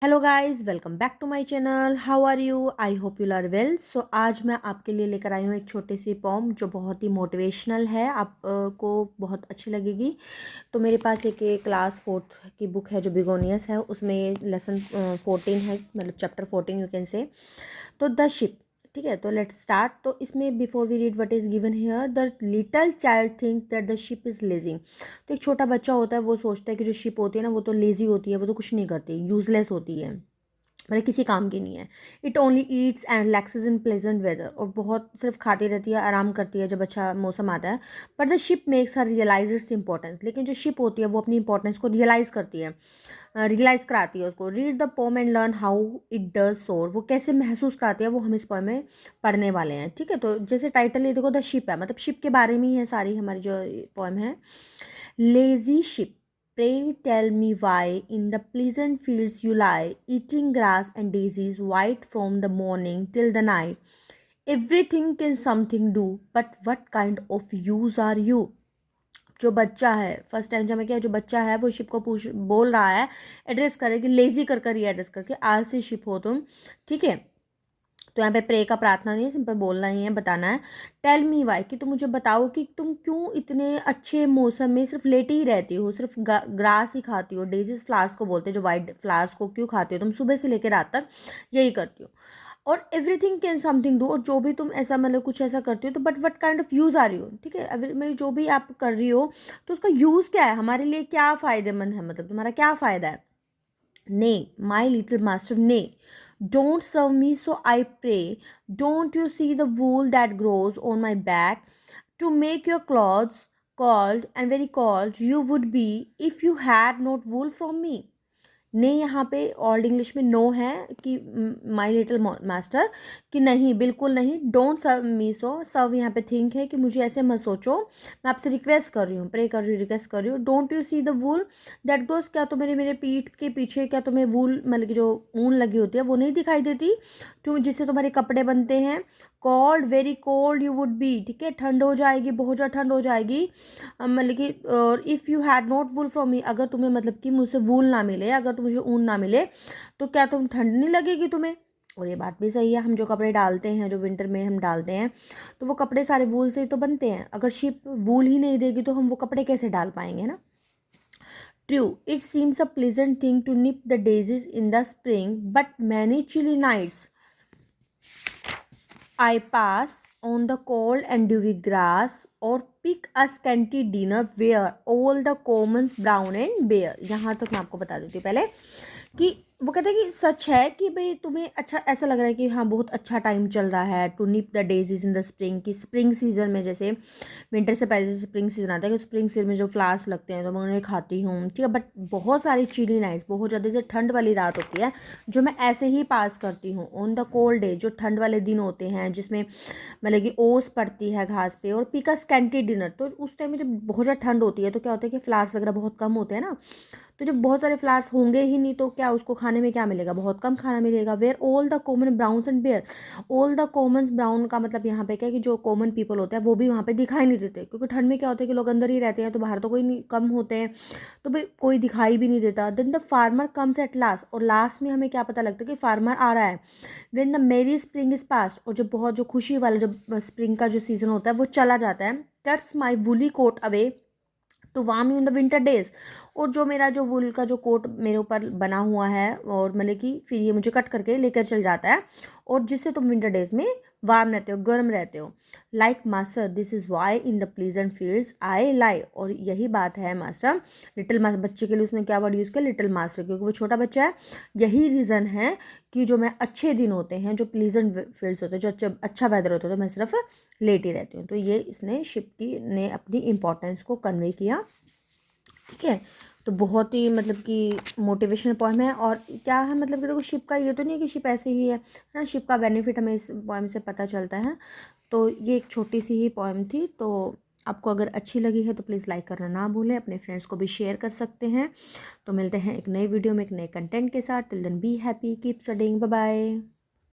Hello guys, welcome back to my channel. How are you? I hope you are well. So आज मैं आपके लिए लेकर आई हूँ एक छोटी सी पॉम जो बहुत ही मोटिवेशनल है, आप को बहुत अच्छी लगेगी। तो मेरे पास एक क्लास फोर्थ की बुक है जो बिगोनियस है, उसमें लेसन 14 है, मतलब चैप्टर 14 यू कैन से। तो द शिप, ठीक है। तो लेट्स स्टार्ट। तो इसमें before we read what is given here, the little child think that the sheep is lazy. तो एक छोटा बच्चा होता है, वो सोचता है कि जो शिप होती है ना, वो तो लेजी होती है, वो तो कुछ नहीं करती, यूजलेस होती है, मतलब किसी काम की नहीं है। It only eats and relaxes in pleasant weather, और बहुत सिर्फ खाती रहती है, आराम करती है जब अच्छा मौसम आता है। But the sheep makes her realize its importance, लेकिन जो शिप होती है वो अपनी इंपॉर्टेंस को रियलाइज करती है, रियलाइज कराती है उसको। Read the pome and learn how it does सोर, वो कैसे महसूस कराती है वो हम इस पोम में पढ़ने वाले हैं, ठीक है। तो जैसे टाइटल ये देखो, द शिप है, मतलब शिप के बारे में ही है सारी हमारी जो पोएम है। Lazy ship, pray tell me why in the pleasant fields you lie, eating grass and daisies white from the morning till the night. Everything can something do, but what kind of use are you? जो बच्चा है, first time जब मैं क्या, जो बच्चा है वो शिप को पूछ बोल रहा है, एड्रेस करे कि लेजी कर कर, ये एड्रेस करके, आलसी शिप हो तुम, ठीक है। तो यहाँ पे प्रे का प्रार्थना नहीं है, सिंपल बोलना ही है, बताना है। टेल मी वाई, कि तुम मुझे बताओ कि तुम क्यों इतने अच्छे मौसम में सिर्फ लेटी ही रहती हो, सिर्फ ग्रास ही खाती हो। डेजिस फ्लावर्स को बोलते हैं, जो वाइट फ्लावर्स को क्यों खाती हो तुम, सुबह से लेकर रात तक यही करती हो। और एवरीथिंग कैन समथिंग डू, और जो भी तुम ऐसा मतलब कुछ ऐसा करती हो, तो but what kind of use आ रही हो, ठीक है। मतलब जो भी आप कर रही हो तो उसका यूज़ क्या है, हमारे लिए क्या फ़ायदेमंद है, मतलब तुम्हारा क्या फ़ायदा है। Nay, my little master, nay. Don't serve me, so I pray. Don't you see the wool that grows on my back? To make your clothes cold and very cold you would be if you had not wool from me. ने यहाँ पे old English में no है कि my little master, कि नहीं, बिल्कुल नहीं। डोंट सर्व मी, सो सर्व यहाँ पे थिंक है कि मुझे ऐसे मत सोचो, मैं आपसे रिक्वेस्ट कर रही हूँ, प्रे कर रही हूँ, रिक्वेस्ट कर रही हूँ। Don't you see the wool that grows, क्या तुम्हें मेरे पीठ के पीछे, क्या तुम्हें वूल मतलब कि जो ऊन लगी होती है वो नहीं दिखाई देती, तुम जिससे तुम्हारे कपड़े बनते हैं। Cold, very cold you would be, ठीक है, ठंड हो जाएगी, बहुत ज़्यादा ठंड हो जाएगी। मतलब कि if you had not wool from me, अगर तुम्हें मतलब कि मुझसे वूल ना मिले, अगर तुम मुझे ऊन ना मिले, तो क्या तुम ठंड नहीं लगेगी तुम्हें। और ये बात भी सही है, हम जो कपड़े डालते हैं, जो विंटर में हम डालते हैं, तो वो कपड़े सारे वूल से ही तो बनते हैं। अगर शिप वूल ही नहीं देगी तो हम वो कपड़े कैसे डाल पाएंगे ना। True, it seems a pleasant thing to nip the daisies in the spring, but many chilly nights I pass on the cold and dewy grass, or pick a scanty dinner where all the commons brown and bare। यहाँ तक मैं आपको बता देती हूँ पहले कि वो कहते हैं कि सच है कि भाई तुम्हें अच्छा ऐसा लग रहा है कि हाँ बहुत अच्छा टाइम चल रहा है। To nip the daisies in the spring, की स्प्रिंग सीजन में, जैसे विंटर से पहले जैसे स्प्रिंग सीजन आता है, कि स्प्रिंग सीजन में जो फ्लावर्स लगते हैं तो मैं उन्हें खाती हूँ, ठीक है। बट बहुत सारी चिली नाइट्स, बहुत ज़्यादा से ठंड वाली रात होती है जो मैं ऐसे ही पास करती हूँ। ऑन द कोल्ड डे, जो ठंड वाले दिन होते हैं जिसमें मतलब कि ओस पड़ती है घास पे, और पिका स्कैंटी डिनर, तो उस टाइम में जब बहुत ज़्यादा ठंड होती है तो क्या होता है कि फ्लावर्स वगैरह बहुत कम होते हैं ना, तो जब बहुत सारे फ्लावर्स होंगे ही नहीं तो क्या उसको खाने में क्या मिलेगा, बहुत कम खाना मिलेगा। Where all the common browns and bare, all the commons brown का मतलब यहाँ पे क्या है कि जो कॉमन पीपल होते हैं वो भी वहाँ पे दिखाई नहीं देते, क्योंकि ठंड में क्या होता है कि लोग अंदर ही रहते हैं, तो बाहर तो कोई नहीं, कम होते हैं, तो भाई कोई दिखाई भी नहीं देता। Then the farmer comes at last, और लास्ट में हमें क्या पता लगता है कि फार्मर आ रहा है। वेन द मेरी स्प्रिंग इज पास्ट, और जो बहुत जो खुशी वाला जो स्प्रिंग का जो सीजन होता है वो चला जाता है। Cuts my woolly coat away to warm you in the winter days, और जो मेरा जो वुल का जो कोट मेरे ऊपर बना हुआ है, और मतलब कि फिर ये मुझे कट करके लेकर चल जाता है, और जिससे तुम विंटर डेज में वार्म रहते हो, गर्म रहते हो। Like master, this is why in the pleasant fields I lie, और यही बात है मास्टर, लिटिल मास्टर बच्चे के लिए उसने क्या वर्ड यूज़ किया, लिटिल मास्टर, क्योंकि वो छोटा बच्चा है। यही रीज़न है कि जो मैं अच्छे दिन होते हैं, जो प्लीजेंट फील्ड्स होते हैं, जो अच्छा वेदर होता है, तो मैं सिर्फ लेटी रहती हूँ। तो ये इसने शिप की ने अपनी इंपॉर्टेंस को कन्वे किया, ठीक है। तो बहुत ही मतलब कि मोटिवेशनल पोएम है। और क्या है मतलब कि देखो, शिप का ये तो नहीं है कि शिप ऐसे ही है ना, शिप का बेनिफिट हमें इस पोएम से पता चलता है। तो ये एक छोटी सी ही पोएम थी। तो आपको अगर अच्छी लगी है तो प्लीज़ लाइक करना ना भूलें, अपने फ्रेंड्स को भी शेयर कर सकते हैं। तो मिलते हैं एक नई वीडियो में एक नए कंटेंट के साथ। Till then be happy, keep studying, bye bye.